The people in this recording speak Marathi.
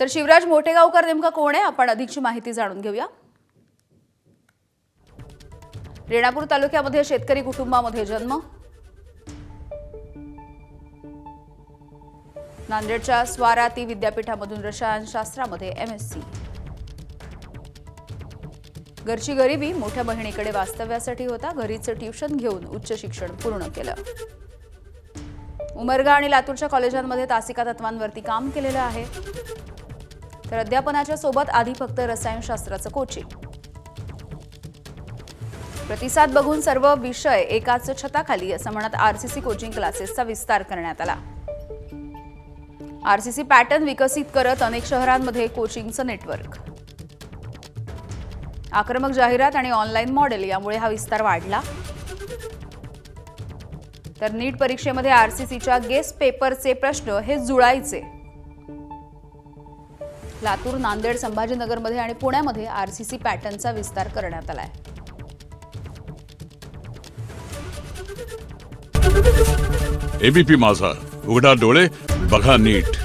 तर शिवराज मोठेगावकर नेमका कोण आहे, आपण अधिकची माहिती जाणून घेऊया। रेणापूर तालुक्यामध्ये शेतकरी कुटुंबामध्ये जन्म, नांदेडच्या स्वाराती विद्यापीठामधून रसायनशास्त्रामध्ये एमएससी। घरची गरिबी, मोठ्या बहिणीकडे वास्तव्यासाठी होता, घरीच ट्युशन घेऊन उच्च शिक्षण पूर्ण केलं। उमरगा आणि लातूरच्या कॉलेजांमध्ये तासिका तत्वांवरती काम केलेलं आहे। तर अध्यापनाच्या सोबत आधी फक्त रसायनशास्त्राचं कोचिंग। प्रतिसाद बघून सर्व विषय एकाच छताखाली असं म्हणत आरसीसी कोचिंग क्लासेसचा विस्तार करण्यात आला। आरसीसी पॅटर्न विकसित करत अनेक शहरांमध्ये कोचिंगचं नेटवर्क। आक्रमक जाहिरात आणि ऑनलाईन मॉडेल यामुळे हा विस्तार वाढला। तर नीट परीक्षेमध्ये आरसीसीच्या गेस्ट पेपरचे प्रश्न हे जुळायचे। लातूर, नांदेड, संभाजीनगरमध्ये आणि पुण्यामध्ये आरसीसी पॅटर्नचा विस्तार करण्यात आलाय। एबीपी माझा, उघडा डोळे बघा नीट।